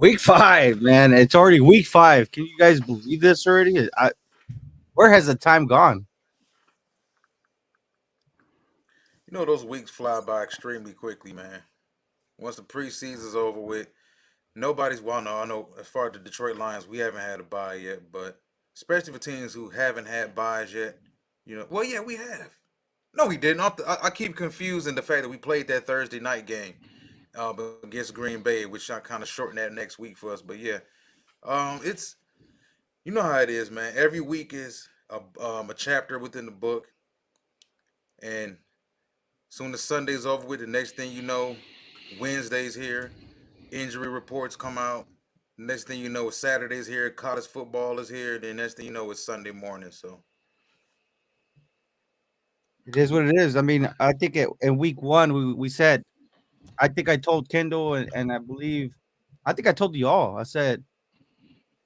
Week 5, man. It's already week 5. Can you guys believe this already? Where has the time gone? You know those weeks fly by extremely quickly, man. Once the preseason's over with, nobody's well. No, I know as far as the Detroit Lions, we haven't had a bye yet, but especially for teams who haven't had byes yet, well, yeah, we have. No, we didn't. I keep confusing the fact that we played that Thursday night game against Green Bay, which I kind of shorten that next week for us. But yeah, it's you know how it is, man. Every week is a chapter within the book, and soon as Sunday's over with, the next thing you know, Wednesday's here. Injury reports come out. Next thing you know, it's Saturday's here. College football is here. Then next thing you know, it's Sunday morning. So It is what it is. I mean, I think in week 1, we said, I think I told Kendall and I think I told you all. I said,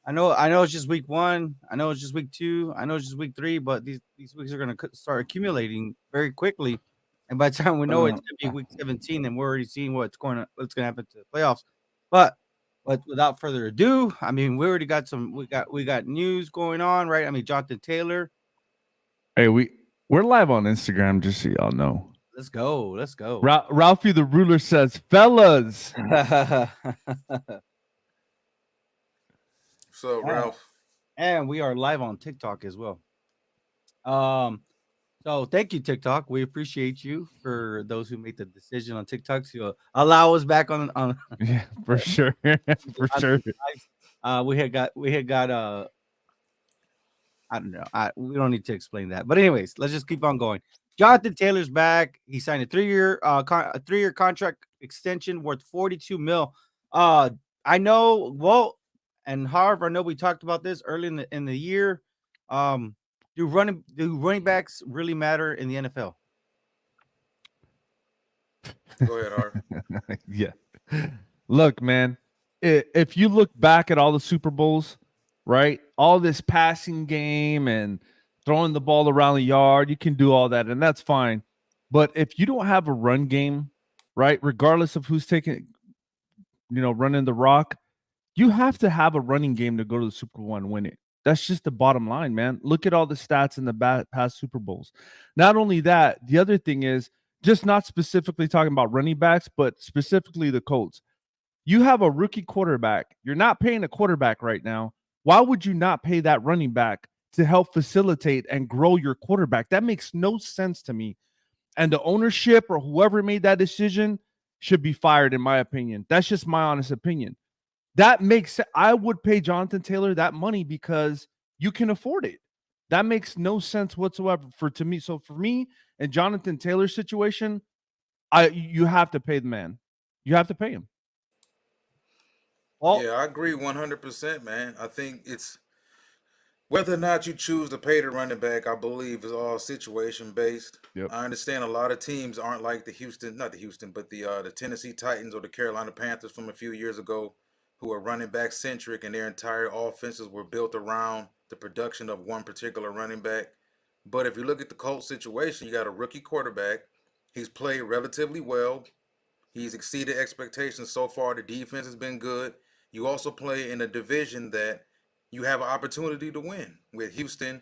I know it's just week 1. I know it's just week 2. I know it's just week 3, but these weeks are going to start accumulating very quickly. And by the time we know it's Uh, going to be week 17, and we're already seeing what's going to happen to the playoffs. But without further ado, I mean, we already got we got news going on, right? I mean, Jonathan Taylor. hey, we're live on Instagram, just so y'all know. Let's go. Let's go. Ralphie the ruler says, fellas. what's up, Ralph? And we are live on TikTok as well. So thank you, TikTok. We appreciate you for those who made the decision on TikTok to allow us back on. Yeah, for sure. For sure. We had got I don't know. We don't need to explain that. But anyways, let's just keep on going. Jonathan Taylor's back. He signed a 3-year contract extension worth 42 mil. I know. Well, and however, I know we talked about this early in the year. Do running backs really matter in the NFL? Go ahead, Art. Yeah. Look, man, if you look back at all the Super Bowls, right? All this passing game and throwing the ball around the yard, you can do all that, and that's fine. But if you don't have a run game, right, regardless of who's running the rock, you have to have a running game to go to the Super Bowl and win it. That's just the bottom line, man. Look at all the stats in the past Super Bowls. Not only that, the other thing is just not specifically talking about running backs, but specifically the Colts. You have a rookie quarterback. You're not paying a quarterback right now. Why would you not pay that running back to help facilitate and grow your quarterback? That makes no sense to me. And the ownership or whoever made that decision should be fired, in my opinion. That's just my honest opinion. That makes sense. I would pay Jonathan Taylor that money because you can afford it. That makes no sense whatsoever to me. So for me and Jonathan Taylor's situation, you have to pay the man. You have to pay him. Well, Yeah, I agree 100%, man. I think it's whether or not you choose to pay the running back, I believe, is all situation based. Yep. I understand a lot of teams aren't like not the Houston, but the Tennessee Titans or the Carolina Panthers from a few years ago, who are running back centric, and their entire offenses were built around the production of one particular running back. But if you look at the Colts situation, you got a rookie quarterback. He's played relatively well. He's exceeded expectations so far. The defense has been good. You also play in a division that you have an opportunity to win. With Houston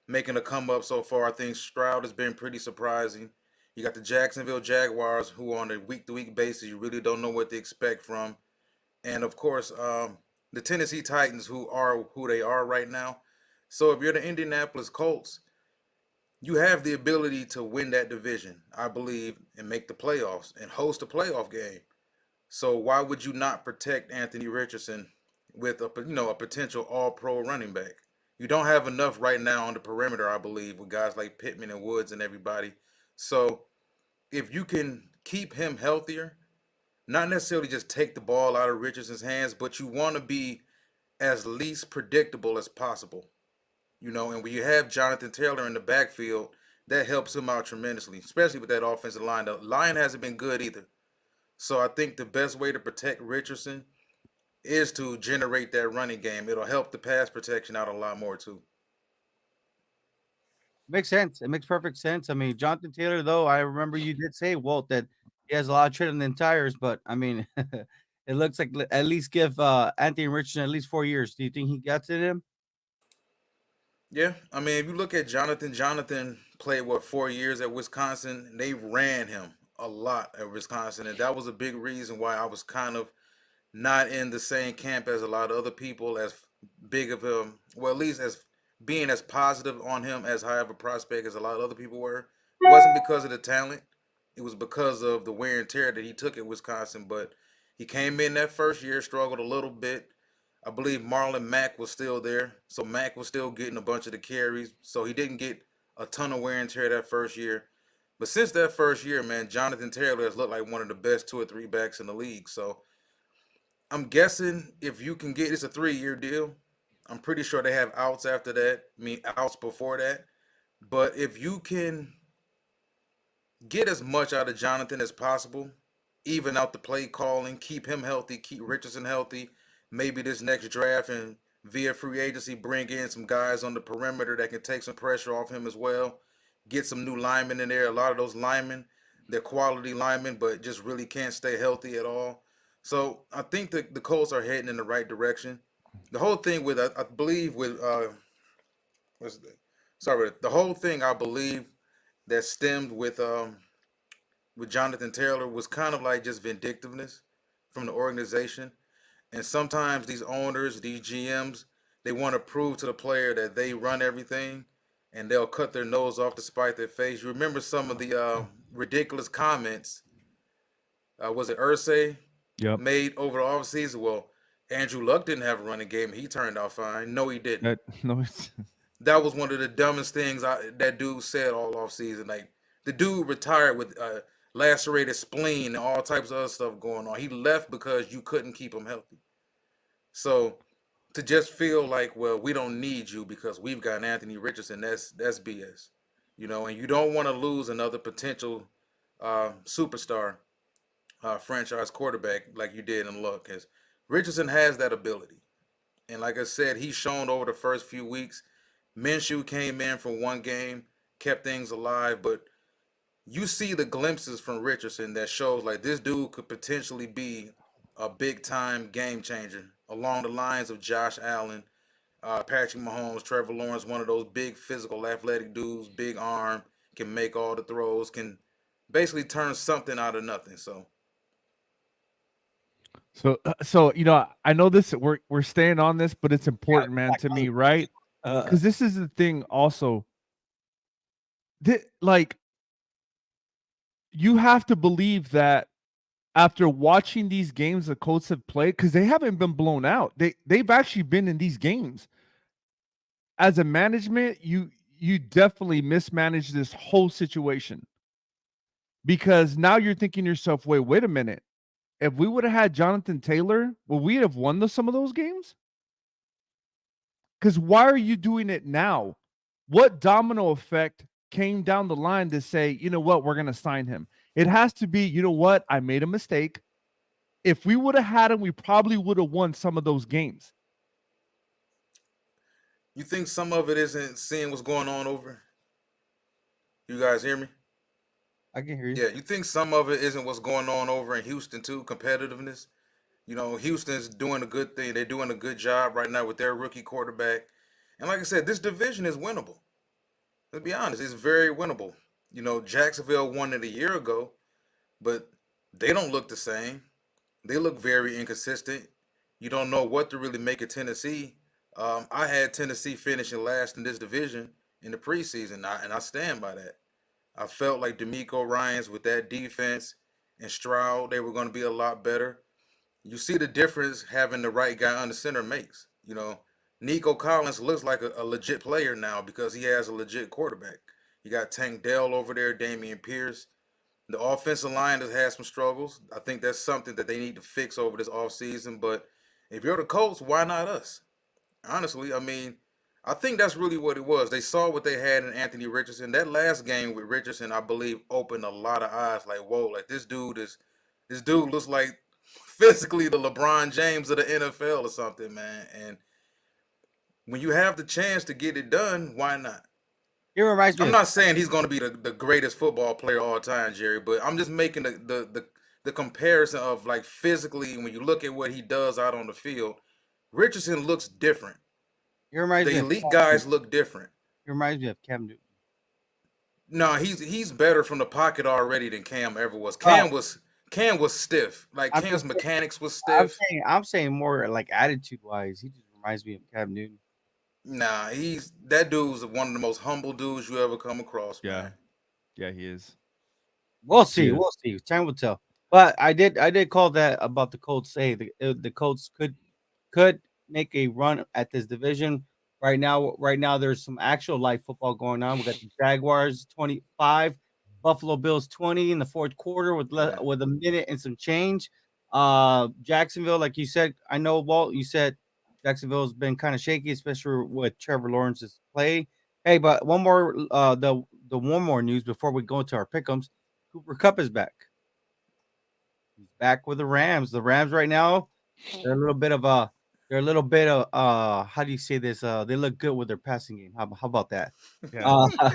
making a come up so far, I think Stroud has been pretty surprising. You got the Jacksonville Jaguars, who on a week to week basis, you really don't know what to expect from. And of course, the Tennessee Titans, who are who they are right now. So if you're the Indianapolis Colts, you have the ability to win that division, I believe, and make the playoffs and host a playoff game. So why would you not protect Anthony Richardson with a potential All Pro running back? You don't have enough right now on the perimeter, I believe, with guys like Pittman and Woods and everybody. So if you can keep him healthier, not necessarily just take the ball out of Richardson's hands, but you want to be as least predictable as possible. And when you have Jonathan Taylor in the backfield, that helps him out tremendously, especially with that offensive line. The line hasn't been good either. So I think the best way to protect Richardson is to generate that running game. It'll help the pass protection out a lot more too. makes sense. It makes perfect sense. I mean, Jonathan Taylor, though, I remember you did say, Walt, that he has a lot of tread on the tires, but I mean, It looks like at least give Anthony Richardson at least 4 years. Do you think he gets it in? Yeah, I mean, if you look at Jonathan played what 4 years at Wisconsin. And they ran him a lot at Wisconsin, and that was a big reason why I was kind of not in the same camp as a lot of other people, as big of him, well, at least as being as positive on him as high of a prospect as a lot of other people were. It wasn't because of the talent, it was because of the wear and tear that he took at Wisconsin. But he came in that first year, struggled a little bit. I believe Marlon Mack was still there, so Mack was still getting a bunch of the carries, so he didn't get a ton of wear and tear that first year. But since that first year, man, Jonathan Taylor has looked like one of the best 2 or 3 backs in the league. So I'm guessing if you can get it's a 3 year deal. I'm pretty sure they have outs after that. I mean outs before that. But if you can get as much out of Jonathan as possible, even out the play calling, keep him healthy, keep Richardson healthy. Maybe this next draft and via free agency bring in some guys on the perimeter that can take some pressure off him as well. Get some new linemen in there. A lot of those linemen, they're quality linemen, but just really can't stay healthy at all. So I think the Colts are heading in the right direction. The whole thing with I believe with what's the sorry the whole thing I believe that stemmed with Jonathan Taylor was kind of like just vindictiveness from the organization. And sometimes these owners, these GMs, they want to prove to the player that they run everything, and they'll cut their nose off to spite their face. You remember some of the ridiculous comments, was it Ursay Yep. made over the offseason? Well, Andrew Luck didn't have a running game. He turned out fine. No, he didn't. No, That was one of the dumbest things that dude said all off season. Like the dude retired with lacerated spleen and all types of other stuff going on. He left because you couldn't keep him healthy. So to just feel like, well, we don't need you because we've got Anthony Richardson, that's BS. And you don't want to lose another potential superstar franchise quarterback like you did in Luck, because Richardson has that ability. And like I said, he's shown over the first few weeks. Minshew came in for one game, kept things alive, but you see the glimpses from Richardson that shows like this dude could potentially be a big time game changer along the lines of Josh Allen, Patrick Mahomes, Trevor Lawrence, one of those big physical athletic dudes, big arm, can make all the throws, can basically turn something out of nothing. So so I know this. We're staying on this, but it's important, man, to me, right? Because this is the thing. Also, like you have to believe that after watching these games the Colts have played, because they haven't been blown out. They've actually been in these games. As a management, you definitely mismanaged this whole situation, because now you're thinking to yourself, wait a minute. If we would have had Jonathan Taylor, would we have won some of those games? Because why are you doing it now? What domino effect came down the line to say, you know what, we're going to sign him? It has to be, you know what, I made a mistake. If we would have had him, we probably would have won some of those games. you think some of it isn't seeing what's going on over? You guys hear me? I can hear you. Yeah, you think some of it isn't what's going on over in Houston too, competitiveness? Houston's doing a good thing. They're doing a good job right now with their rookie quarterback. And like I said, this division is winnable. Let's be honest, it's very winnable. Jacksonville won it a year ago, but they don't look the same. They look very inconsistent. You don't know what to really make of Tennessee. I had Tennessee finishing last in this division in the preseason, and I stand by that. I felt like D'Amico Ryans with that defense and Stroud, they were going to be a lot better. You see the difference having the right guy under center makes. Nico Collins looks like a legit player now because he has a legit quarterback. You got Tank Dell over there, Damian Pierce. The offensive line has had some struggles. I think that's something that they need to fix over this offseason. But if you're the Colts, why not us? Honestly, I mean, I think that's really what it was. They saw what they had in Anthony Richardson. That last game with Richardson, I believe, opened a lot of eyes. Like, whoa, like this dude looks like physically the LeBron James of the NFL or something, man. And when you have the chance to get it done, why not? It reminds me I'm of not saying he's going to be the greatest football player of all time, Jerry, but I'm just making the comparison of like physically when you look at what he does out on the field, Richardson looks different. He reminds The me of elite Cam guys Newton. look different. He reminds me of Cam Newton. No, he's better from the pocket already than Cam ever was. Oh, Cam was stiff. Like I'm Cam's just saying, mechanics was I'm stiff. saying I'm saying more like attitude wise. He just reminds me of Cam Newton. Nah, that dude's one of the most humble dudes you ever come across, Yeah. man. Yeah, he is. We'll see. Yes. We'll see. Time will tell. But I did call that about the Colts. Say the Colts could make a run at this division. Right now, there's some actual live football going on. We got the Jaguars 25, Buffalo Bills 20 in the fourth quarter Yeah. with a minute and some change. Jacksonville, like you said, I know Walt, you said Jacksonville's been kind of shaky, especially with Trevor Lawrence's play. Hey, but one more the one more news before we go into our pick'ems. Cooper Cup is back. He's back with the Rams. The Rams right now, they're a little bit of how do you say this? They look good with their passing game. How about that? Yeah. Uh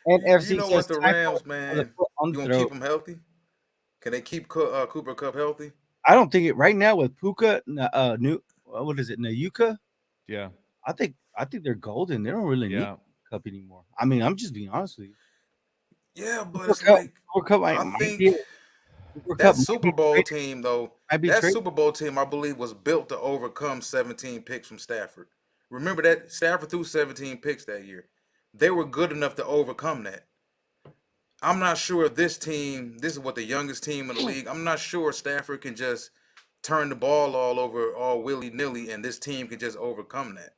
You NFC know says what, the time Rams, for the man? foot on You the gonna keep throat. him healthy? Can they keep Cooper Cup healthy? I don't think it right now with Puka new what is it, Nayuka? Yeah. I think they're golden. They don't really need Yeah. Cup anymore. I mean, I'm just being honest with you. Yeah, but Cooper it's Cup, like Cooper Cup I might think Cooper that Cup might Super be Bowl traded. team though, Might be that traded. Super Bowl team I believe was built to overcome 17 picks from Stafford. Remember that Stafford threw 17 picks that year. They were good enough to overcome that. I'm not sure if this team, this is what the youngest team in the league. I'm not sure Stafford can just turn the ball all over all willy nilly and this team can just overcome that.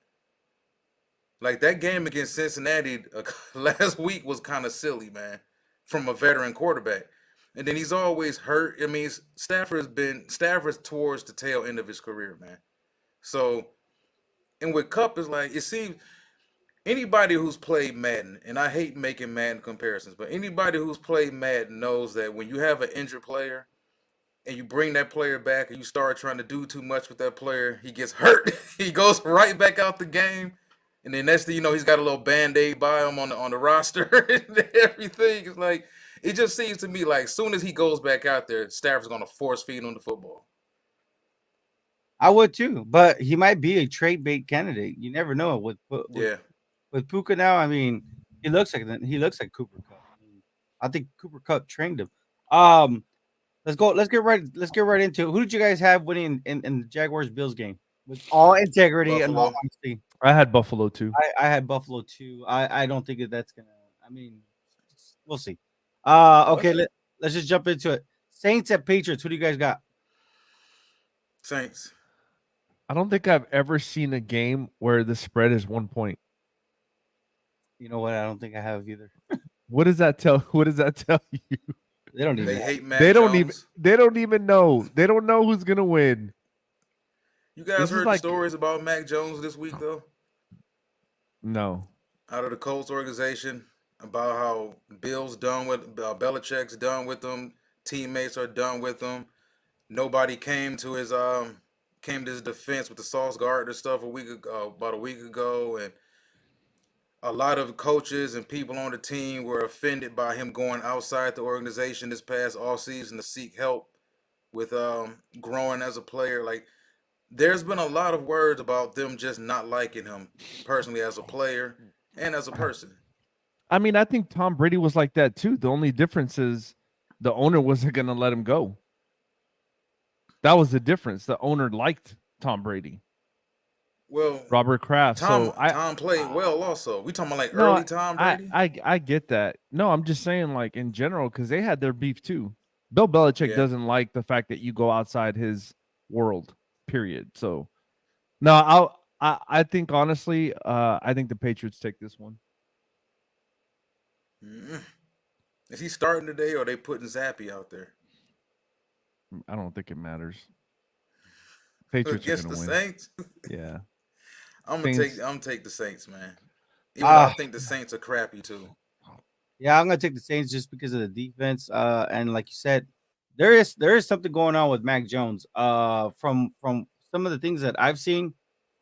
Like that game against Cincinnati last week was kind of silly, man, from a veteran quarterback. And then he's always hurt. I mean, Stafford's towards the tail end of his career, man. So, and with Cup is like it seems anybody who's played Madden, and I hate making Madden comparisons, but anybody who's played Madden knows that when you have an injured player and you bring that player back and you start trying to do too much with that player, he gets hurt. He goes right back out the game. And then next thing you know, he's got a little band-aid by him on the roster and everything. It's like it just seems to me like as soon as he goes back out there, Stafford's gonna force feed him the football. I would too, but he might be a trade bait candidate. You never know Yeah. with Puka now. I mean, he looks like Cooper Cup. I think Cooper Cup trained him. Let's go. Let's get right into it. Who did you guys have winning in the Jaguars Bills game? With all integrity and all Buffalo. honesty, I had Buffalo too. I had Buffalo too. I don't think that's gonna. I mean, we'll see. Okay. Okay. Let's just jump into it. Saints at Patriots. Who do you guys got? Saints. I don't think I've ever seen a game where the spread is 1 point. You know what? I don't think I have either. What does that tell? What does that tell you? They don't even. They hate Mac They don't Jones. even. They don't even know. They don't know who's gonna win. You guys This is heard like- the stories about Mac Jones this week though? No. Out of the Colts organization about how Bill's done with Belichick's done with them, teammates are done with them. Nobody came to his defense with the Sauce Gardner stuff about a week ago, and a lot of coaches and people on the team were offended by him going outside the organization this past offseason to seek help with growing as a player. Like there's been a lot of words about them just not liking him personally as a player and as a person. I mean, I think Tom Brady was like that too. The only difference is the owner wasn't gonna let him go. That was the difference. The owner liked Tom Brady, Well, Robert Kraft. Tom So Tom played well also. We talking about like No, early Tom Brady? I get that. No, I'm just saying like in general because they had their beef too. Bill Belichick Yeah. doesn't like the fact that you go outside his world. Period. So no, I think honestly, I think the Patriots take this one. Mm. Is he starting today or are they putting Zappy out there? I don't think it matters. Patriots are Against gonna the win. Saints? Yeah. I'm Saints. gonna take the Saints, man. Even though I Ah. think the Saints are crappy too. Yeah, I'm gonna take the Saints just because of the defense. And like you said, there is something going on with Mac Jones. From some of the things that I've seen,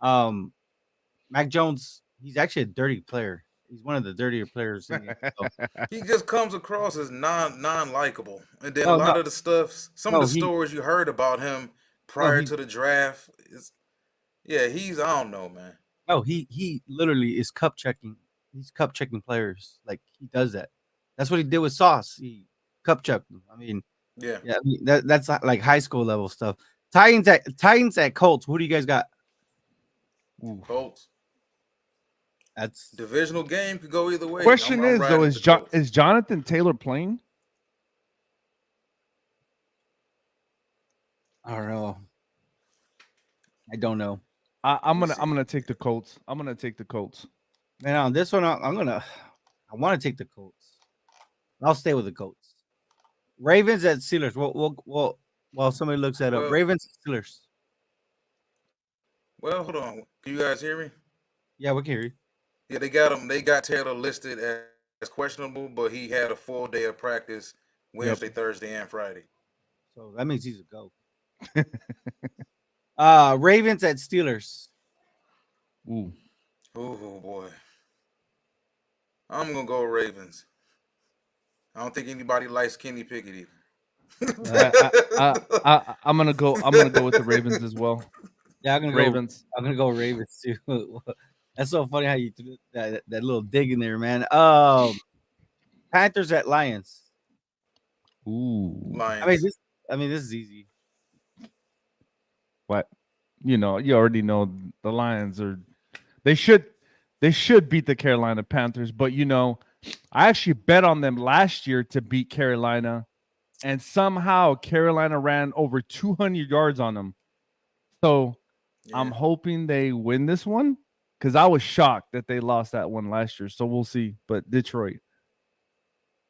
Mac Jones, he's actually a dirty player. He's one of the dirtier players in the NFL. He just comes across as non-likable. And then a No, lot no, of the stuff, some of no. the stories you heard about him No, prior to the draft is, yeah, he's, I don't know, man. he literally is cup checking. He's cup checking players. Like he does that. That's what he did with Sauce. He cup checked him. I mean, Yeah, yeah, I mean, that's like high school level stuff. Titans at Colts. Who do you guys got? Ooh. Colts. That's Divisional game could go either way. Question I'm is though, riding with the Colts. is Jonathan Taylor playing? I don't know. I don't know. I'm Let me gonna take the Colts. I'm gonna take the Colts. Man, on this one, I want to take the Colts. I'll stay with the Colts. Ravens at Steelers. While somebody looks that up. Well, Ravens at Steelers. well, hold on. Can you guys hear me? Yeah, we can hear you. Yeah, they got him. They got Taylor listed as questionable, but he had a full day of practice Wednesday, Thursday, and Friday. So that means he's a go. Ravens at Steelers. Ooh. Oh boy, I'm gonna go Ravens. I don't think anybody likes Kenny Pickett either. I'm gonna go. I'm gonna go with the Ravens as well. Yeah, I'm gonna Ravens. I'm gonna go Ravens too. That's so funny how you threw that little dig in there, man. Panthers at Lions. Ooh. Lions. I mean this is easy. What? You know, you already know the Lions are. They should beat the Carolina Panthers, but you know, I actually bet on them last year to beat Carolina, and somehow Carolina ran over 200 yards on them. So Yeah. I'm hoping they win this one because I was shocked that they lost that one last year. So we'll see. But Detroit.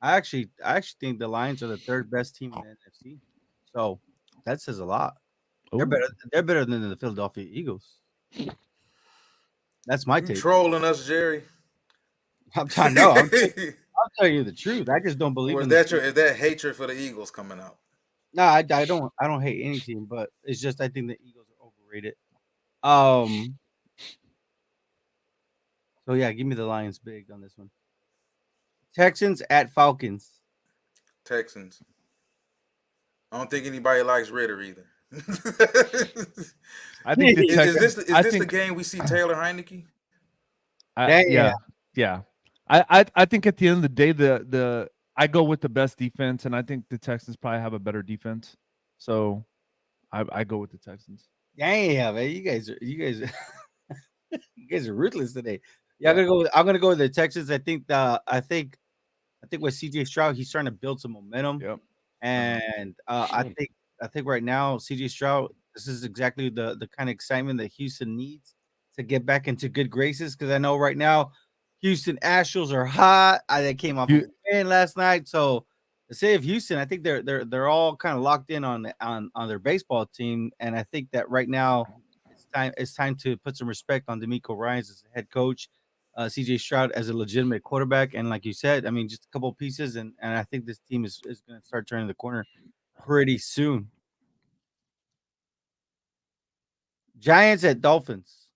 I actually think the Lions are the third best team in the NFC. So that says a lot. They're Ooh. better than the Philadelphia Eagles. That's my You take. trolling us, Jerry? I'm telling you the truth. I just don't believe Or in is that hatred for the Eagles coming out? No, I don't hate any team, but it's just I think the Eagles are overrated. So yeah, give me the Lions big on this one. Texans at Falcons. Texans. I don't think anybody likes Ritter either. I think the Is Texans. this the game we see Taylor Heineke? Yeah. I think at the end of the day, I go with the best defense, and I think the Texans probably have a better defense. So I go with the Texans. Damn, man, you guys you guys are ruthless today. Yeah, I'm gonna go with the Texans. I think with CJ Stroud, he's trying to build some momentum. Yep. And I think right now, CJ Stroud, this is exactly the kind of excitement that Houston needs to get back into good graces. Because I know right now, Houston Astros are hot. They came off a win last night. So the city of Houston, I think they're all kind of locked in on their baseball team. And I think that right now it's time to put some respect on D'Amico Ryans as head coach. CJ Stroud as a legitimate quarterback. And like you said, I mean, just a couple of pieces. And I think this team is going to start turning the corner pretty soon. Giants at Dolphins.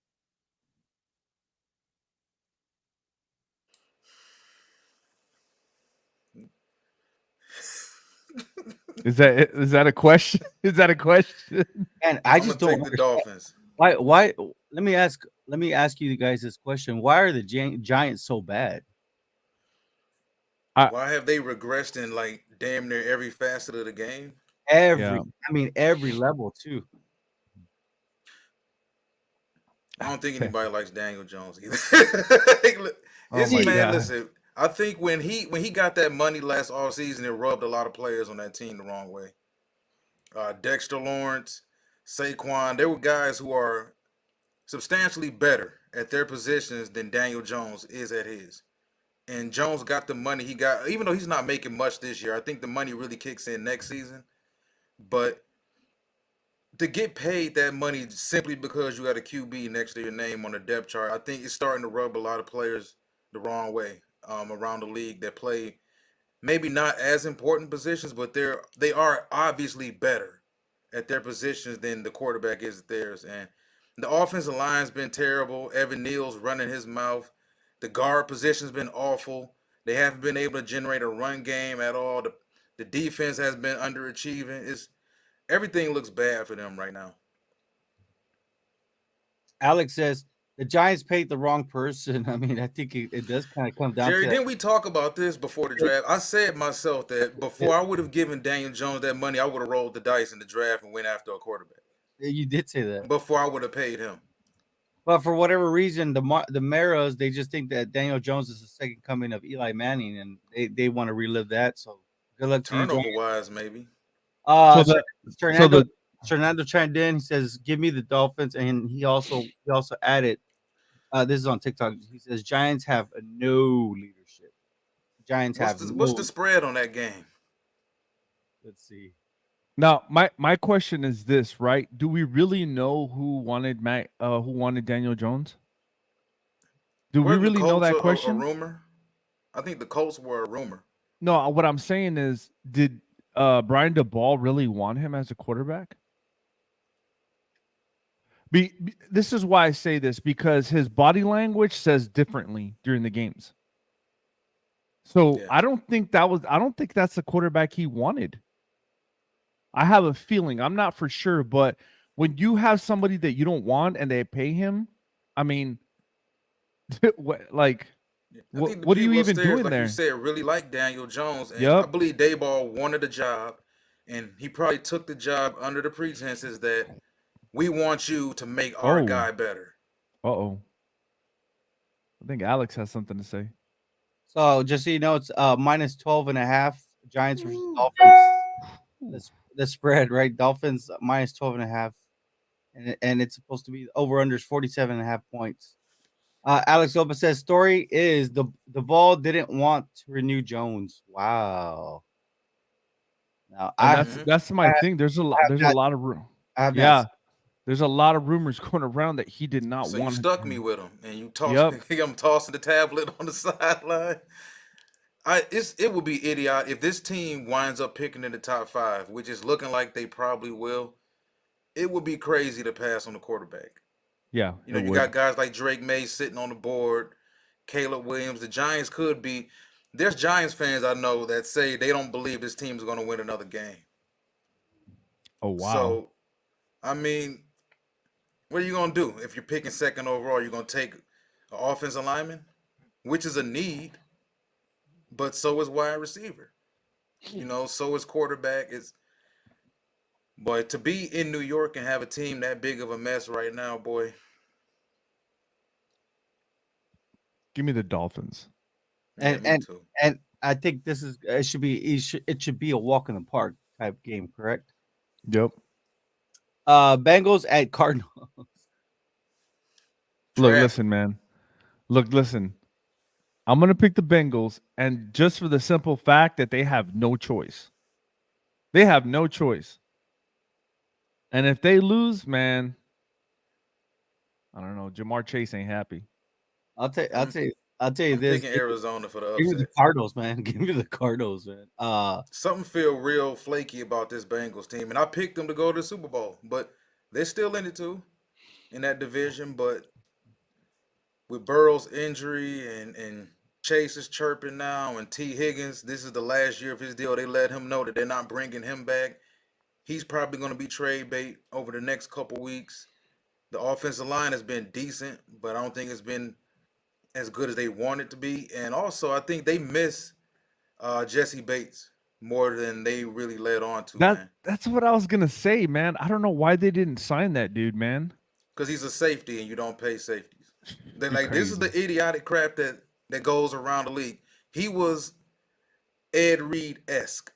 Is that a question? Is that a question? And I just don't take the Dolphins. Why? Let me ask you guys this question. Why are the Giants so bad? Why have they regressed in like damn near every facet of the game? Every level too. I don't think anybody likes Daniel Jones either. Listen, I think when he got that money last offseason, it rubbed a lot of players on that team the wrong way. Dexter Lawrence, Saquon, they were guys who are substantially better at their positions than Daniel Jones is at his. And Jones got the money he got, even though he's not making much this year. I think the money really kicks in next season. But to get paid that money simply because you got a QB next to your name on the depth chart, I think it's starting to rub a lot of players the wrong way around the league that play maybe not as important positions, but they are obviously better at their positions than the quarterback is at theirs. And the offensive line's been terrible. Evan Neal's running his mouth. The guard position's been awful. They haven't been able to generate a run game at all. The defense has been underachieving. Everything looks bad for them right now. Alex says the Giants paid the wrong person. I mean, I think it does kind of come down Jerry, to didn't we talk about this before the draft? I said myself that before I would have given Daniel Jones that money, I would have rolled the dice in the draft and went after a quarterback. you did say that. Before I would have paid him. But for whatever reason, the Maras, they just think that Daniel Jones is the second coming of Eli Manning, and they want to relive that. So good luck to you. Turnover wise, maybe. Fernando chimed in. He says, "Give me the Dolphins," and he also added, "This is on TikTok." He says, "Giants have no leadership. Giants what's the spread on that game?" Let's see. Now, my question is this, right? Do we really know who wanted Daniel Jones? Do we really know that question? A rumor. I think the Colts were a rumor. No, what I'm saying is, did Brian DeBall really want him as a quarterback? This is why I say this, because his body language says differently during the games. So yeah. I don't think that's the quarterback he wanted. I have a feeling, I'm not for sure, but when you have somebody that you don't want and they pay him, I mean, what are you even doing like there? You said, really like Daniel Jones, and I believe Dayball wanted a job, and he probably took the job under the pretenses that we want you to make our guy better. I think Alex has something to say. So just so you know, it's minus 12.5 Giants versus Dolphins. The spread, right? Dolphins minus 12.5, and it's supposed to be over under 47.5 points. Alex Opa says story is the ball didn't want to renew Jones. Wow. Now that's my thing. There's a lot of there's a lot of rumors going around that he did not want. You stuck me with him, and you tossed. I'm tossing the tablet on the sideline. It would be idiotic if this team winds up picking in the top 5, which is looking like they probably will. It would be crazy to pass on the quarterback. Yeah, you got guys like Drake May sitting on the board, Caleb Williams. The Giants could be. There's Giants fans I know that say they don't believe this team is going to win another game. Oh wow! So, I mean, what are you going to do if you're picking second overall? You're going to take an offensive lineman, which is a need. But so is wide receiver. So is quarterback. But to be in New York and have a team that big of a mess right now, boy. Give me the Dolphins. And I think it should be a walk in the park type game, correct? Yep. Bengals at Cardinals. Look, listen, man. Listen. I'm going to pick the Bengals, and just for the simple fact that they have no choice. They have no choice. And if they lose, man, I don't know. Jamar Chase ain't happy. I'll tell you I'm this. Picking Arizona for the upset. Give me the Cardinals, man. Give me the Cardinals, man. Something feel real flaky about this Bengals team, and I picked them to go to the Super Bowl, but they're still in it too, in that division. But with Burrow's injury and Chase is chirping now, and T. Higgins, this is the last year of his deal. They let him know that they're not bringing him back. He's probably going to be trade bait over the next couple weeks. The offensive line has been decent, but I don't think it's been as good as they want it to be. And also, I think they miss Jesse Bates more than they really led on to. That's what I was going to say, man. I don't know why they didn't sign that dude, man. Because he's a safety, and you don't pay safeties. This is the idiotic crap that goes around the league. He was Ed Reed-esque.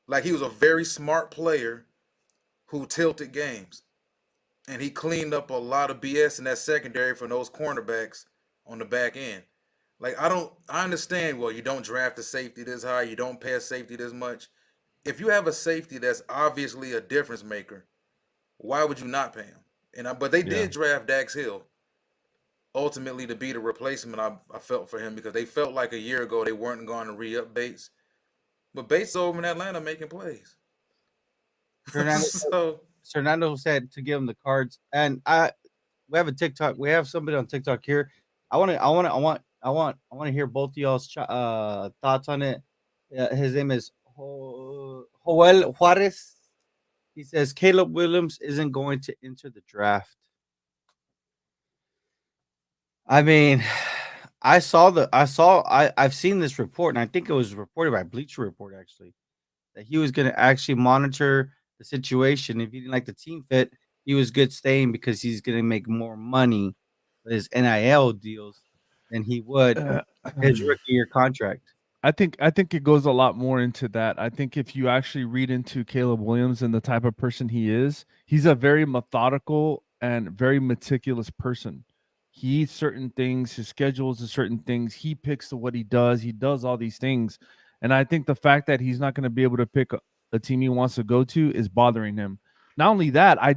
Like, he was a very smart player who tilted games. And he cleaned up a lot of BS in that secondary for those cornerbacks on the back end. Like, I understand, well, you don't draft a safety this high, you don't pay a safety this much. If you have a safety that's obviously a difference maker, why would you not pay him? But they did draft Dax Hill. Ultimately, to be the replacement, I felt for him because they felt like a year ago they weren't going to re-up Bates. But Bates over in Atlanta making plays. Fernando said to give him the cards. And we have a TikTok. We have somebody on TikTok here. I want to hear both of y'all's thoughts on it. His name is Joel Juarez. He says Caleb Williams isn't going to enter the draft. I mean, I've seen this report, and I think it was reported by Bleacher Report actually, that he was going to actually monitor the situation. If he didn't like the team fit, he was good staying because he's going to make more money with his NIL deals than he would his rookie year contract. I think it goes a lot more into that. I think if you actually read into Caleb Williams and the type of person he is, he's a very methodical and very meticulous person. He eats certain things, his schedules is certain things, he picks what he does all these things. And I think the fact that he's not going to be able to pick a team he wants to go to is bothering him. Not only that, I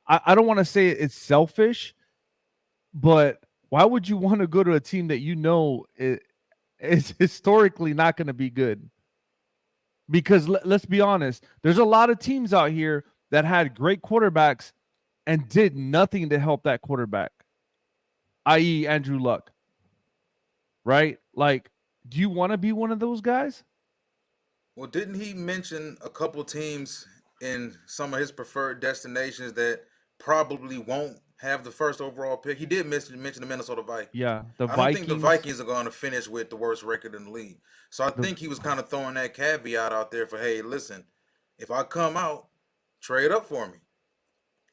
don't want to say it's selfish, but why would you want to go to a team that you know is historically not going to be good? Because let's be honest, there's a lot of teams out here that had great quarterbacks and did nothing to help that quarterback, i.e. Andrew Luck, right? Like, do you want to be one of those guys? Well, didn't he mention a couple teams in some of his preferred destinations that probably won't have the first overall pick? He did mention the Minnesota Vikings. Yeah, the I don't Vikings. think the Vikings are going to finish with the worst record in the league. So I think he was kind of throwing that caveat out there for, hey, listen, if I come out, trade up for me.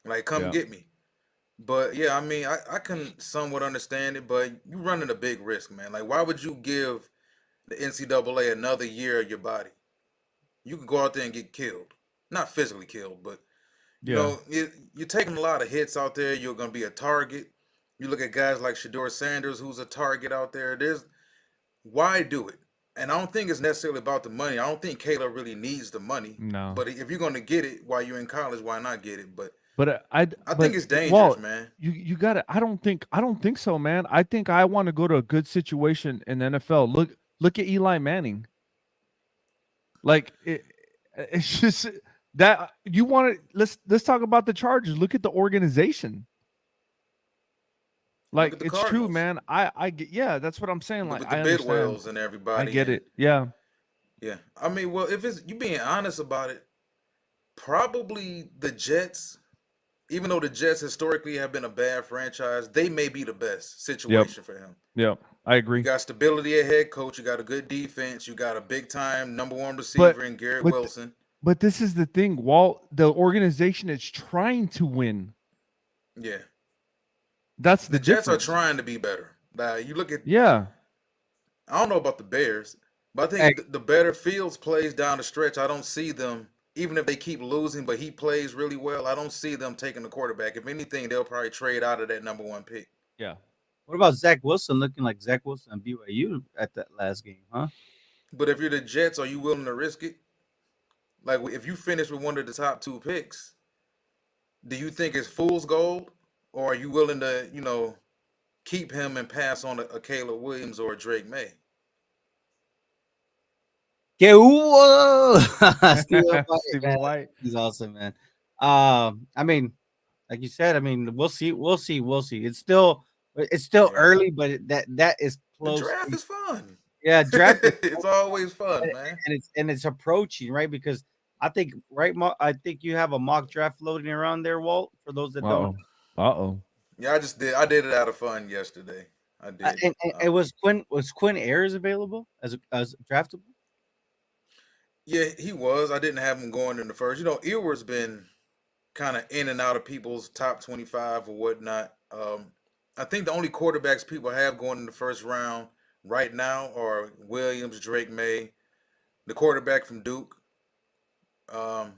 Like, come get me. But, yeah, I mean, I can somewhat understand it, but you're running a big risk, man. Like, why would you give the NCAA another year of your body? You can go out there and get killed. Not physically killed, but, you know, you're taking a lot of hits out there. You're going to be a target. You look at guys like Shedeur Sanders, who's a target out there. Why do it? And I don't think it's necessarily about the money. I don't think Caleb really needs the money. No. But if you're going to get it while you're in college, why not get it? But I think it's dangerous, man. You got it. I don't think so, man. I think I want to go to a good situation in the NFL. Look at Eli Manning. Like it's just that you want to let's talk about the Chargers. Look at the organization. Like it's Cardinals. true, man. I get, yeah, that's what I'm saying. Look Like at the I Bidwells understand. and everybody. I get it. Yeah. Yeah. I mean, well, if it's you being honest about it, probably the Jets, even though the Jets historically have been a bad franchise, they may be the best situation for him. Yeah, I agree. You got stability at head coach. You got a good defense. You got a big time number one receiver in Garrett Wilson. But this is the thing. While the organization is trying to win. Yeah. That's the Jets are trying to be better. You look at I don't know about the Bears, but I think the better Fields plays down the stretch. I don't see them, even if they keep losing, but he plays really well. I don't see them taking the quarterback. If anything, they'll probably trade out of that number one pick. Yeah. What about Zach Wilson looking like Zach Wilson and BYU at that last game, huh? But if you're the Jets, are you willing to risk it? Like, if you finish with one of the top two picks, do you think it's fool's gold? Or are you willing to, you know, keep him and pass on a Caleb Williams or a Drake May? Stephen White. He's awesome, man. I mean, like you said, I mean, we'll see. It's still early, but that is close. The draft is fun. Yeah, draft. It's always fun, man. And it's approaching, right? Because I think I think you have a mock draft floating around there, Walt. For those that don't. Yeah, I did it out of fun yesterday. I did. And it was Quinn Ayers available as draftable? Yeah, he was. I didn't have him going in the first. You know, Earworth's been kind of in and out of people's top 25 or whatnot. I think the only quarterbacks people have going in the first round right now are Williams, Drake May, the quarterback from Duke, and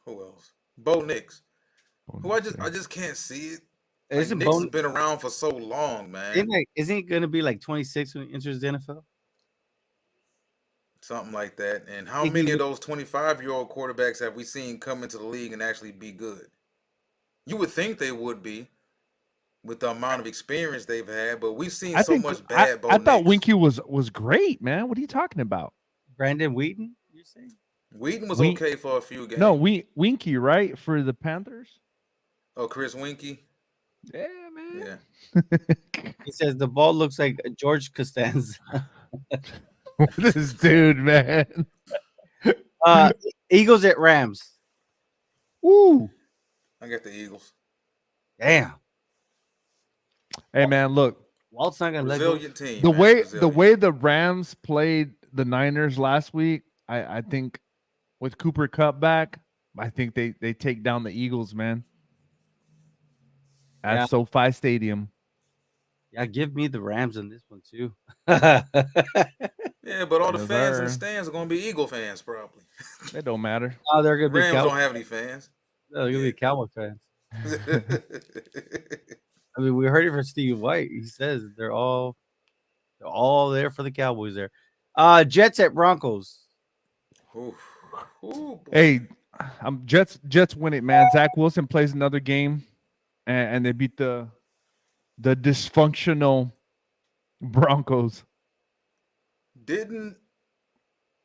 who else? Bo Nix. Who I just can't see it. Like, Nix has been around for so long, man. Isn't he going to be like 26 when he enters the NFL? Something like that. And how many of those 25-year-old quarterbacks have we seen come into the league and actually be good? You would think they would be with the amount of experience they've had, but we've seen so much bad. I thought Winky was great, man. What are you talking about? Brandon Wheaton, you're saying? Wheaton was okay for a few games. No, Winky, right? For the Panthers? Oh, Chris Winky? Yeah, man. Yeah. He says the ball looks like George Costanza. This dude, man. Uh, Eagles at Rams. Woo. I got the Eagles. Damn. Hey, man, look. Walt's not gonna let go. Resilient team, The man. way Resilient. the Rams played the Niners last week, I think with Cooper Cup back, I think they take down the Eagles, man. At Yeah. SoFi Stadium. Yeah, give me the Rams in this one too. Yeah, but all the Yes, fans in the sir. stands are gonna be Eagle fans probably. It don't matter. Oh, they're gonna be Rams Cowboy. don't have any fans. They're gonna be Cowboy fans. Yeah. I mean, we heard it from Steve White. He says they're all there for the Cowboys there. Jets at Broncos. Ooh. Ooh, boy. Hey, Jets win it, man. Zach Wilson plays another game, and they beat the dysfunctional Broncos. Didn't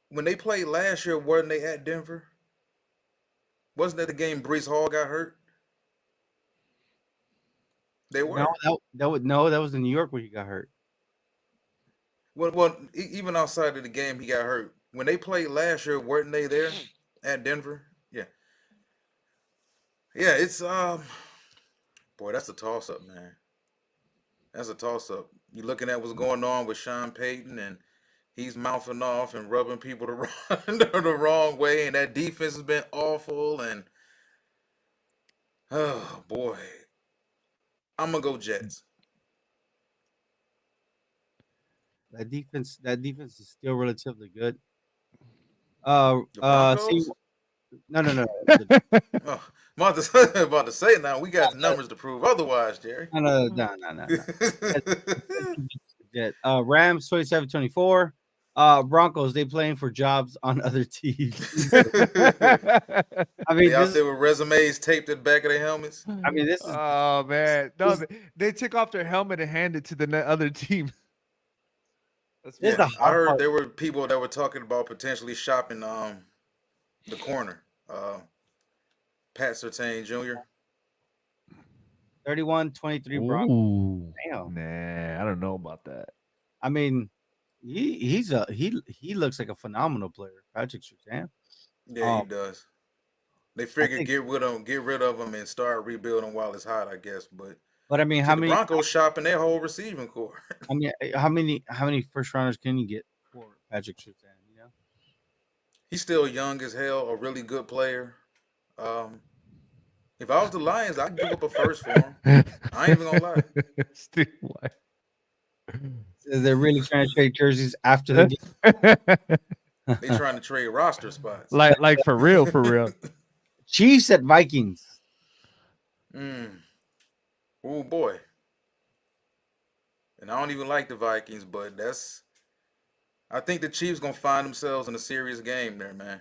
when they played last year, weren't they at Denver? Wasn't that the game Brees Hall got hurt? They were. That was in New York when he got hurt. Well, even outside of the game, he got hurt. When they played last year, weren't they there at Denver? Yeah, yeah. It's boy, that's a toss up, man. That's a toss up. You looking at what's going on with Sean Payton, and he's mouthing off and rubbing people the wrong way, and that defense has been awful. And oh boy, I'm gonna go Jets. That defense is still relatively good. The See, Broncos. no. Oh, I'm about to say now we got numbers to prove otherwise, Jerry. No. Jet. Rams 27-24. Broncos, they playing for jobs on other teams. I mean, They out there with resumes taped at the back of their helmets. I mean, this is Oh man, no, this- they took off their helmet and hand it to the other team. That's This is Yeah, the I hard heard part. there were people that were talking about potentially shopping the corner. Pat Surtain Jr. 31-23 Broncos. Ooh, Damn. nah, I don't know about that. I mean, he looks like a phenomenal player, Patrick Surtain. Yeah, he does. They figured think- get rid of him and start rebuilding while it's hot, I guess. But But I mean, see, how the many? Broncos shopping their whole receiving core. I mean, how many first rounders can you get for Patrick Surtain? You know, He's still young as hell, a really good player. If I was the Lions, I'd give up a first for him. I ain't even gonna lie. Steve White. they're really trying to trade jerseys after the game. They trying to trade roster spots. like for real, for real. Chiefs at Vikings. Oh boy. And I don't even like the Vikings, but I think the Chiefs gonna find themselves in a serious game there, man.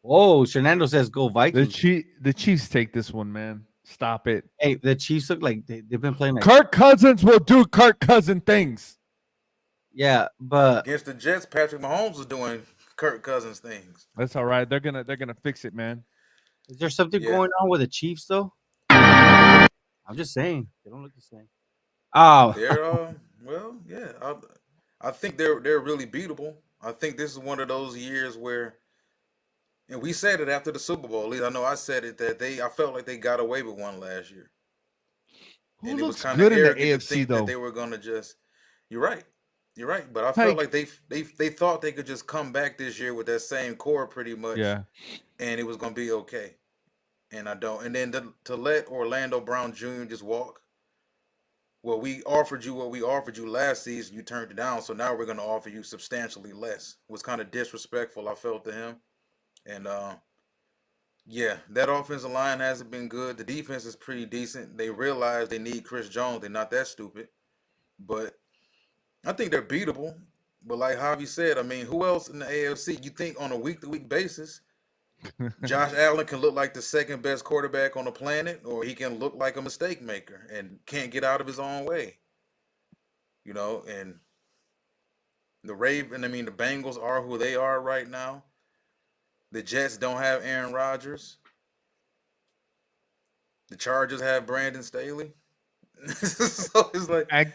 Whoa, Fernando says go The Vikings. Chiefs take this one, man. Stop it. Hey, the Chiefs look like they've been playing like Kirk Cousins will do Kirk Cousin things. yeah, but Against the Jets, Patrick Mahomes is doing Kirk Cousins things. That's all right. They're gonna fix it, man. is there something Yeah. going on with the Chiefs though? I'm just saying they don't look the same. Oh, They're well, yeah. I think they're really beatable. I think this is one of those years where, and we said it after the Super Bowl. At least I know I said it that I felt like they got away with one last year. Who And it was looks kind of good in the arrogant to AFC think though? that they were gonna just. You're right. You're right. But I felt like they thought they could just come back this year with that same core pretty much, Yeah. and it was gonna be okay. And I don't. And then to let Orlando Brown Jr. just walk. Well, we offered you what we offered you last season. You turned it down, so now we're gonna offer you substantially less. It was kind of disrespectful, I felt, to him. And yeah, that offensive line hasn't been good. The defense is pretty decent. They realize they need Chris Jones. They're not that stupid. But I think they're beatable. But like Javi said, I mean, who else in the AFC? You think on a week-to-week basis, Josh Allen can look like the second best quarterback on the planet, or he can look like a mistake maker and can't get out of his own way. You know, and the Bengals are who they are right now. The Jets don't have Aaron Rodgers. The Chargers have Brandon Staley. So it's like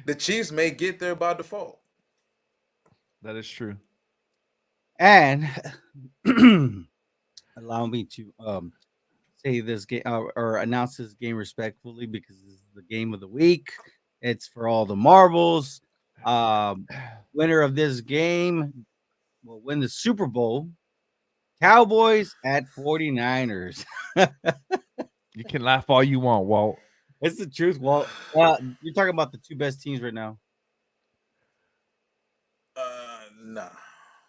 the Chiefs may get there by default. That is true. And allow me to say this game or announce this game respectfully because this is the game of the week. It's for all the marbles. Winner of this game will win the Super Bowl. Cowboys at 49ers. You can laugh all you want, Walt. It's the truth. Well, you're talking about the two best teams right now. Nah.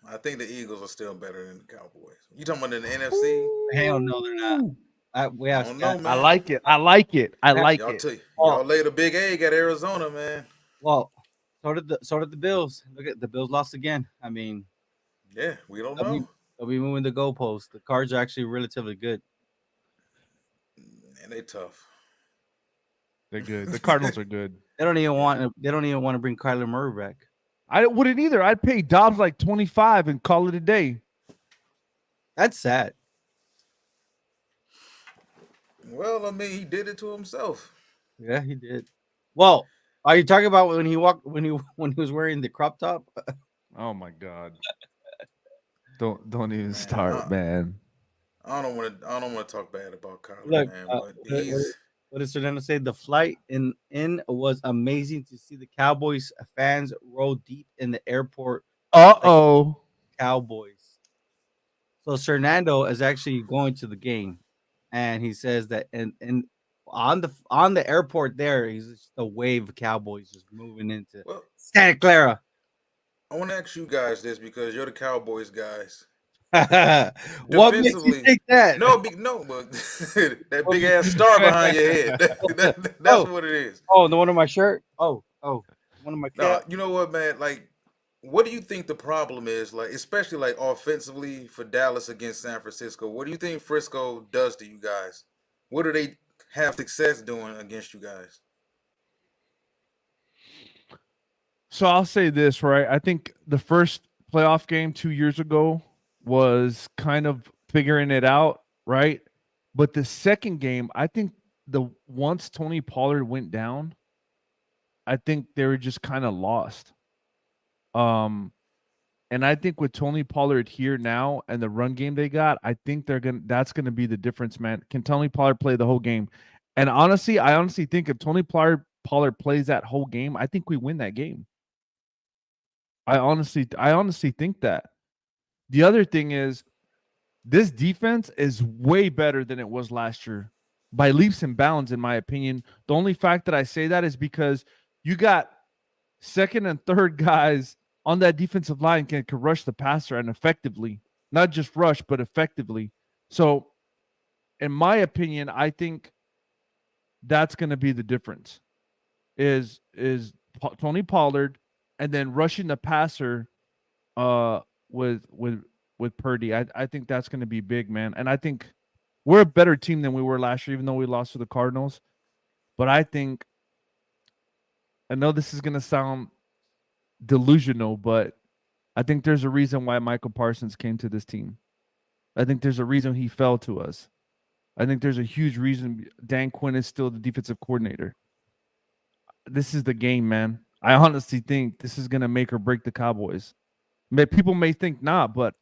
I think the Eagles are still better than the Cowboys. You talking about in the NFC? Hell no, they're not. We have don't know, man. I like it. I like it. I like Y'all, it. y'all laid a big egg at Arizona, man. Well, so did the Bills. Look at the Bills lost again. I mean, yeah, we don't know. They'll be moving the goalposts. The Cards are actually relatively good. And they tough. They're good. The Cardinals are good. They don't even want to bring Kyler Murray back. I wouldn't either. I'd pay Dobbs like 25 and call it a day. That's sad. Well, I mean, he did it to himself. Yeah, he did. Well, are you talking about when he was wearing the crop top? Oh my God! Don't even start, man. I don't want to talk bad about Kyler, Look, man. What does Fernando say? The flight in was amazing to see the Cowboys fans roll deep in the airport. Cowboys. So Fernando is actually going to the game, and he says that and on the airport there, he's just a wave of Cowboys just moving into Santa Clara. I want to ask you guys this because you're the Cowboys guys. What makes you think that? No, but that big ass star behind your head. That's what it is. Oh, the one on my shirt. Oh, one of my. No, you know what, man? Like, what do you think the problem is? Like, especially like offensively for Dallas against San Francisco. What do you think Frisco does to you guys? What do they have success doing against you guys? So I'll say this, right? I think the first playoff game 2 years ago was kind of figuring it out, right? But the second game, I think once Tony Pollard went down, I think they were just kind of lost. And I think with Tony Pollard here now and the run game they got, I think that's gonna be the difference, man. Can Tony Pollard play the whole game? And honestly, I think if Tony Pollard plays that whole game, I think we win that game. I honestly think that. The other thing is this defense is way better than it was last year by leaps and bounds, in my opinion. The only fact that I say that is because you got second and third guys on that defensive line can rush the passer and effectively, not just rush, but effectively. So in my opinion, I think that's going to be the difference is Tony Pollard and then rushing the passer with Purdy. I think that's going to be big, man. And I think we're a better team than we were last year, even though we lost to the Cardinals. But I know this is going to sound delusional, but I think there's a reason why Michael Parsons came to this team. I think there's a reason he fell to us. I think there's a huge reason Dan Quinn is still the defensive coordinator. This is the game, man. I honestly think this is going to make or break the Cowboys. People may think not, but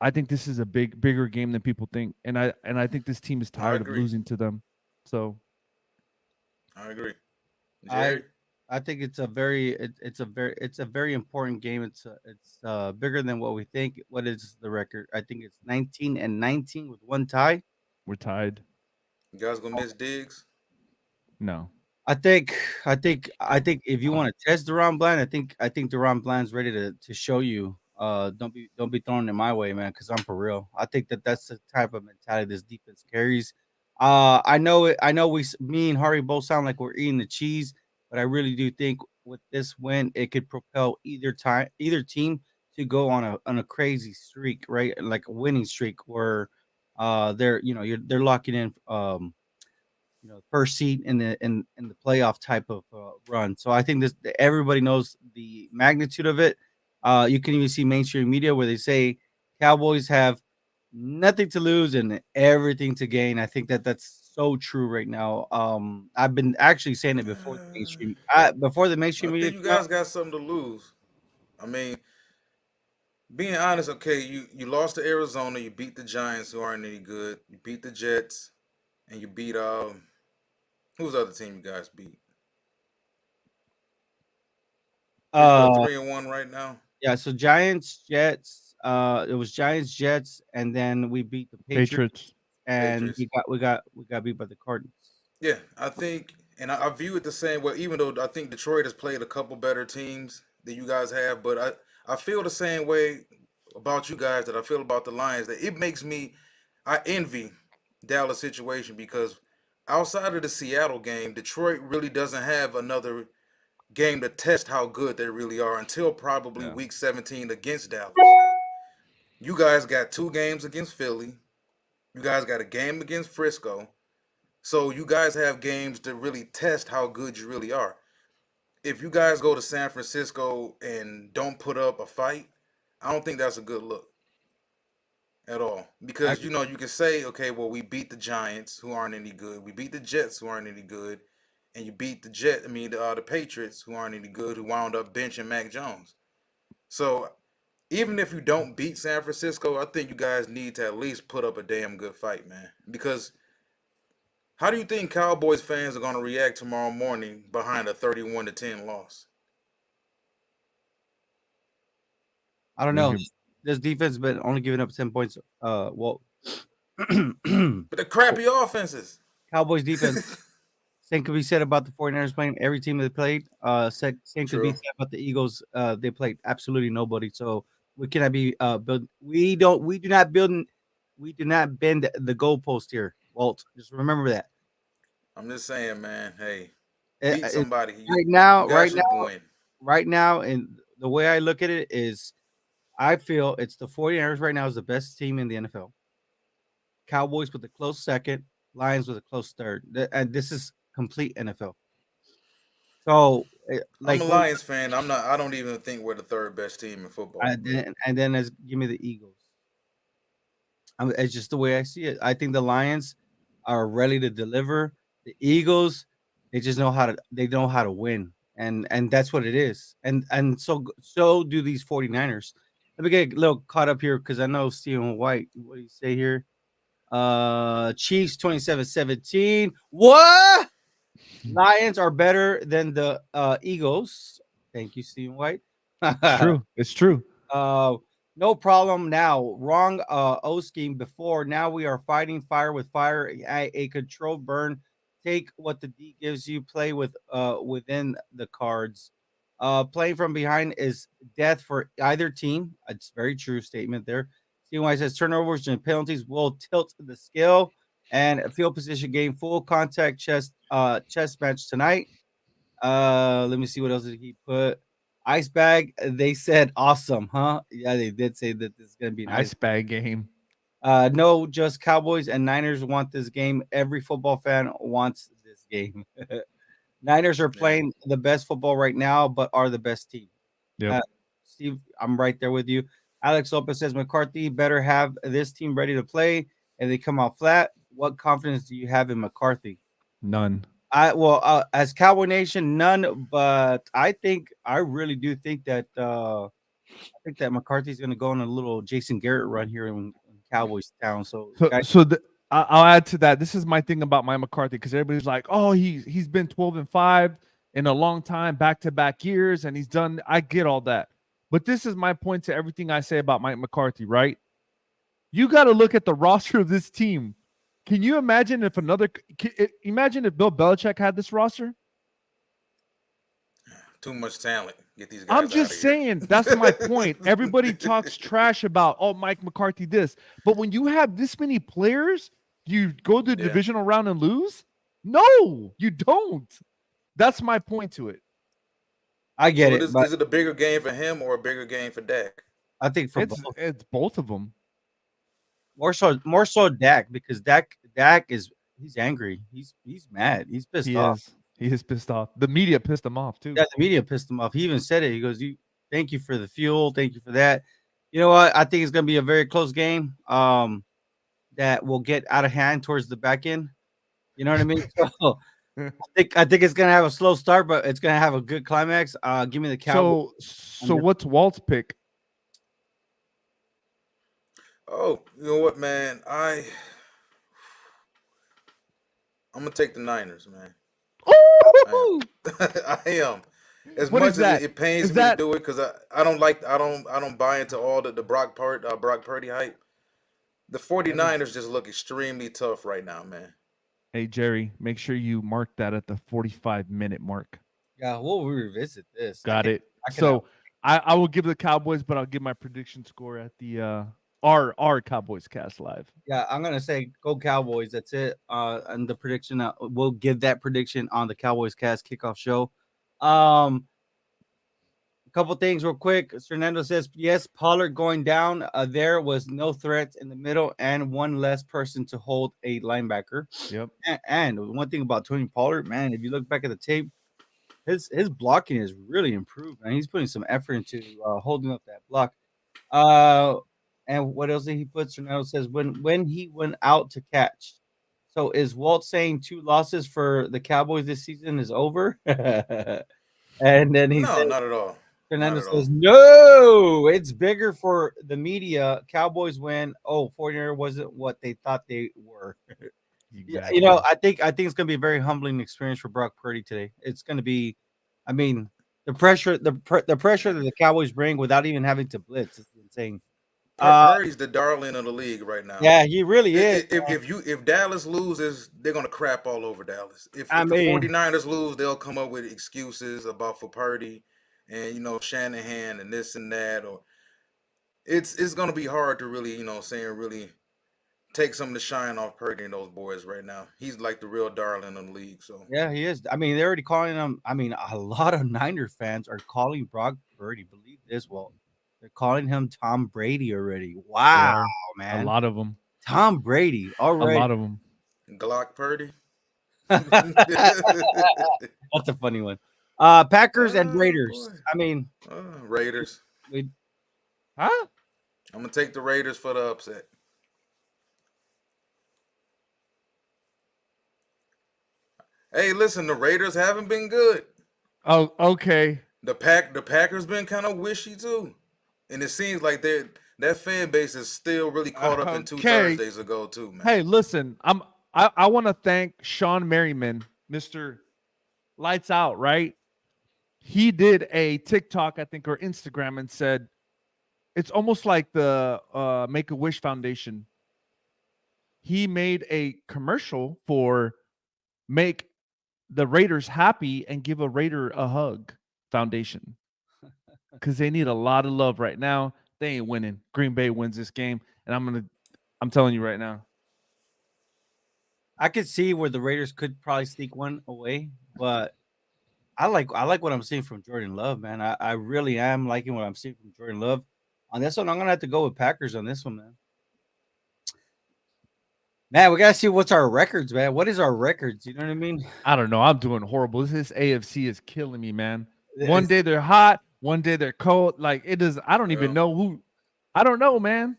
I think this is a bigger game than people think, and I think this team is tired of losing to them. So, I agree. I think it's a very important game. It's bigger than what we think. What is the record? I think it's 19-19 with one tie. We're tied. You guys gonna miss Diggs? No. I think if you want to test Deron Bland, I think Deron Bland's ready to show you. Don't be throwing it my way, man, because I'm for real. I think that's the type of mentality this defense carries. I know me and Harvey both sound like we're eating the cheese, but I really do think with this win, it could propel either team to go on a crazy streak, right? Like a winning streak where they're locking in first seed in the playoff type of run. So I think everybody knows the magnitude of it. You can even see mainstream media where they say Cowboys have nothing to lose and everything to gain. I think that's so true right now. I've been actually saying it before the mainstream. Before the mainstream I media think you came out. guys got something to lose. I mean, being honest, okay, you lost to Arizona, you beat the Giants who aren't any good, you beat the Jets, and you beat who's the other team you guys beat? Did you go Uh, 3-1 right now? yeah. So Giants, Jets. It was Giants, Jets, and then we beat the Patriots, Patriots. and Patriots. we got beat by the Cardinals. Yeah, I think, and I view it the same way. Even though I think Detroit has played a couple better teams than you guys have, but I feel the same way about you guys that I feel about the Lions. That it makes me, I envy Dallas' situation because outside of the Seattle game, Detroit really doesn't have another game to test how good they really are until probably Yeah. week 17 against Dallas. You guys got 2 games against Philly. You guys got a game against Frisco. So you guys have games to really test how good you really are. If you guys go to San Francisco and don't put up a fight, I don't think that's a good look at all. I, Because you can say, okay, well, we beat the Giants who aren't any good. We beat the Jets who aren't any good, and you beat the Patriots who aren't any good, who wound up benching Mac Jones. So even if you don't beat San Francisco, I think you guys need to at least put up a damn good fight, man. Because how do you think Cowboys fans are going to react tomorrow morning behind a 31-10 loss? I don't I mean, know. you're This defense been only giving up 10 points. Well, But the crappy offenses. Cowboys defense. Same could be said about the 49ers playing every team they played. Same could be True. said about the Eagles. They played absolutely nobody. So we cannot be build. We do not bend the goalpost here, Walt. Just remember that. I'm just saying, man. Hey, Uh, beat uh, somebody. right You now, guys should win. right now, and the way I look at it is, I feel it's the 49ers right now is the best team in the NFL. Cowboys with a close second, Lions with a close third, and this is complete NFL. So, I'm like a when Lions fan. I'm not. I don't even think we're the third best team in football. But and then as give me the Eagles. It's just the way I see it. I think the Lions are ready to deliver. The Eagles, they know how to win, and that's what it is. So do these 49ers. Let me get a little caught up here because I know Stephen White. What do you say here? Chiefs 27-17. What? Lions are better than the Eagles. Thank you, Stephen White. it's true. It's true. Uh, no problem now. Wrong O scheme before. Now we are fighting fire with fire. A controlled burn. Take what the D gives you. Play with within the cards. Playing from behind is death for either team. It's a very true statement there. Stephen White says turnovers and penalties will tilt the scale, and a field position game, full contact chess match tonight. Let me see what else did he put. Ice bag. They said awesome, huh? Yeah, they did say that this is gonna be an ice. Ice bag game. No, just Cowboys and Niners want this game. Every football fan wants this game. Niners are yeah, playing the best football right now, but are the best team. Yep. Uh, Steve, I'm right there with you. Alex Lopez says McCarthy better have this team ready to play, and they come out flat. What confidence do you have in McCarthy? None. As Cowboy Nation, none. But I really do think that McCarthy's going to go on a little Jason Garrett run here in Cowboys town. So, So guys, so I'll add to that. This is my thing about my McCarthy because everybody's like, oh, he's been 12-5 in a long time, back-to-back years, and he's done. I get all that, but this is my point to everything I say about Mike McCarthy. Right? You got to look at the roster of this team. Can you imagine if imagine if Bill Belichick had this roster? too much talent. Get these I'm guys out of just here. saying, that's my point. Everybody talks trash about, oh, Mike McCarthy this. But when you have this many players, you go to the Yeah. divisional round and lose? No, you don't. That's my point to it. I get So it, but is it a bigger game for him or a bigger game for Dak? I think for both, It's both of them. more so Dak because Dak is he's angry. He's mad. He's pissed He off. is. He is pissed off. The media pissed him off too. Yeah, the media pissed him off. He even said it. He goes, "You thank you for the fuel. Thank you for that." You know what? I think it's going to be a very close game. That will get out of hand towards the back end. You know what I mean? So I think it's gonna have a slow start, but it's gonna have a good climax. Give me the Cowboys. So what's Walt's pick? Oh, you know what, man? I'm gonna take the Niners, man. I am. Ooh! I am. As What much is as that? it pains Is me to that do it, because I don't buy into all the Brock Purdy hype. The That is- 49ers just look extremely tough right now, man. Hey Jerry, make sure you mark that at the 45-minute mark. Yeah, we'll revisit this. Got it. I can So I will give the Cowboys, but I'll give my prediction score at the our Cowboys cast live. Yeah, I'm gonna say go Cowboys. That's it. And the prediction we'll give that prediction on the Cowboys Cast Kickoff Show. A couple things real quick. Fernando says yes, Pollard going down. There was no threats in the middle and one less person to hold a linebacker. Yep. And one thing about Tony Pollard, man, if you look back at the tape, his blocking has really improved, and he's putting some effort into holding up that block. And what else did he put? Fernando says when he went out to catch. So is Walt saying 2 losses for the Cowboys this season is over? And then he No, says, not at all. Not Fernando at all. says, no, it's bigger for the media. Cowboys win. Oh, 49er wasn't what they thought they were. Yeah, Exactly. I think it's gonna be a very humbling experience for Brock Purdy today. It's gonna be, I mean, the pressure the pressure that the Cowboys bring without even having to blitz is insane. Purdy's the darling of the league right now. Yeah, he really is. If Dallas loses, they're gonna crap all over Dallas. I If the mean, 49ers lose, they'll come up with excuses about for Purdy and Shanahan and this and that. Or it's gonna be hard to really really take some of the shine off Purdy and those boys right now. He's like the real darling of the league. So yeah, he is. I mean, they're already calling him. I mean, a lot of Niner fans are calling Brock Purdy. Believe this, well, they're calling him Tom Brady already. They Wow, are a man, lot of them. Tom Brady A already. lot of them. Glock Purdy. That's a funny one. Packers and Oh Raiders. boy. I mean, Raiders. we, Huh? I'm gonna take the Raiders for the upset. Hey, listen, the Raiders haven't been good. Oh, okay. The Packers been kind of wishy too, and it seems like that fan base is still really caught up in two Okay. Thursdays ago too, man. Hey, listen, I want to thank Sean Merriman, Mr. Lights Out, right? He did a TikTok, I think, or Instagram and said it's almost like the Make-A-Wish Foundation. He made a commercial for Make the Raiders Happy and Give a Raider a Hug Foundation. Because they need a lot of love right now. They ain't winning. Green Bay wins this game. And I'm telling you right now. I could see where the Raiders could probably sneak one away, but I like what I'm seeing from Jordan Love, man. I really am liking what I'm seeing from Jordan Love. On this one, I'm gonna have to go with Packers on this one, man. Man, we gotta see what's our records, man. What is our records? You know what I mean? I don't know. I'm doing horrible. This AFC is killing me, man. One It's- day they're hot, one day they're cold. Like it is. I don't even Yeah. know who. I don't know, man.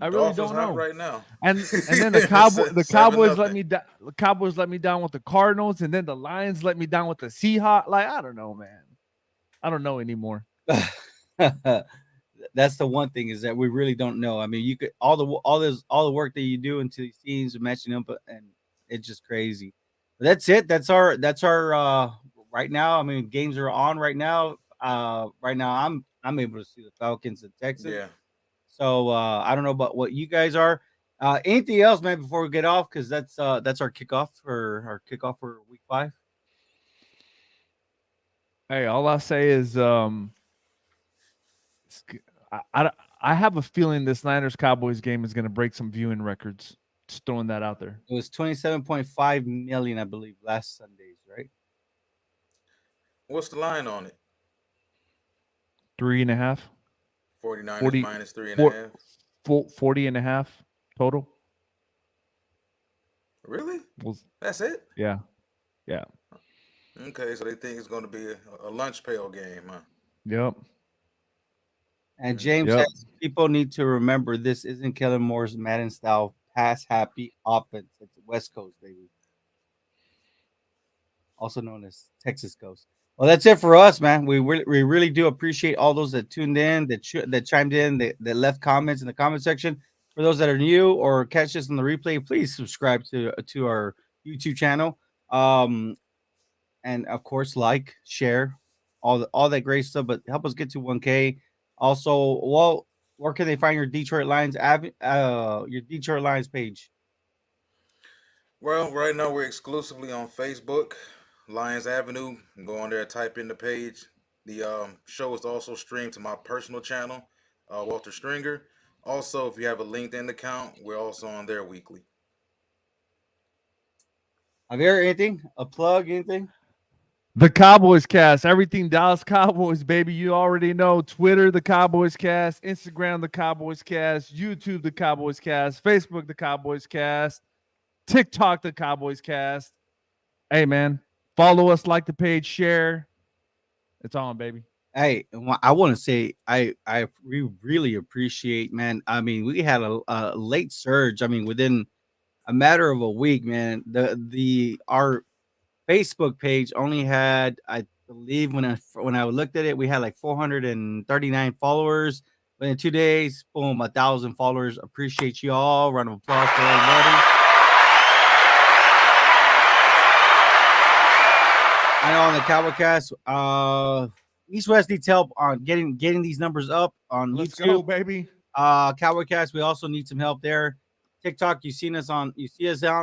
I really Dolphins don't hot know. right now. And then the Cowboys 7-0. let me down. The Cowboys let me down with the Cardinals, and then the Lions let me down with the Seahawks. Like I don't know, man. I don't know anymore. That's the one thing is that we really don't know. I mean, you could all the work that you do into these teams and matching up, and it's just crazy. But that's it. That's our right now. I mean, games are on right now. Right now I'm able to see the Falcons and Texans. Yeah. So I don't know about what you guys are. Anything else, man? Before we get off, because that's our kickoff for week 5. Hey, all I say is I have a feeling this Niners Cowboys game is going to break some viewing records. Just throwing that out there. It was 27.5 million, I believe, last Sundays, right? What's the line on it? 3.5. 49ers 40 minus 3.5. Full 40.5 total. Really? Well, That's it? yeah. Okay, so they think it's going to be a lunch pail game, huh? Yep. And James Yep. says people need to remember this isn't Kellen Moore's Madden style pass happy offense. It's West Coast, baby. also known as Texas Ghost. Well, that's it for us, man. We really do appreciate all those that tuned in, that chimed in, that left comments in the comment section. For those that are new or catch us on the replay, please subscribe to our YouTube channel. And of course, like, share, all that great stuff. But help us get to 1K. Also, well, where can they find your Detroit Lions your Detroit Lions page? Well, right now we're exclusively on Facebook, Lions Avenue. Go on there, type in the page. The show is also streamed to my personal channel, Walter Stringer. Also, if you have a LinkedIn account, we're also on there weekly. Javier, anything? A plug? Anything? The Cowboys Cast, everything Dallas Cowboys, baby. You already know. Twitter, the Cowboys Cast. Instagram, the Cowboys Cast. YouTube, the Cowboys Cast. Facebook, the Cowboys Cast. TikTok, the Cowboys Cast. Hey, man, follow us, like the page, share. It's on, baby. Hey, I want to say we really appreciate, man. I mean, we had a late surge. I mean, within a matter of a week, man. Our Facebook page only had, I believe, when I looked at it, we had like 439 followers. But in 2 days, boom, 1,000 followers. Appreciate you all. Round of applause for everybody. I know on the Cowboycast, EastWest needs help on getting these numbers up on Let's YouTube. go, baby. Cowboycast, we also need some help there. TikTok, you see us on.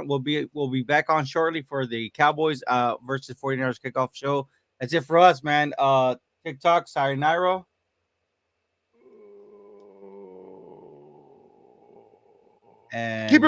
We'll be back on shortly for the Cowboys versus 49ers kickoff show. That's it for us, man. TikTok, sayonara. And Keep it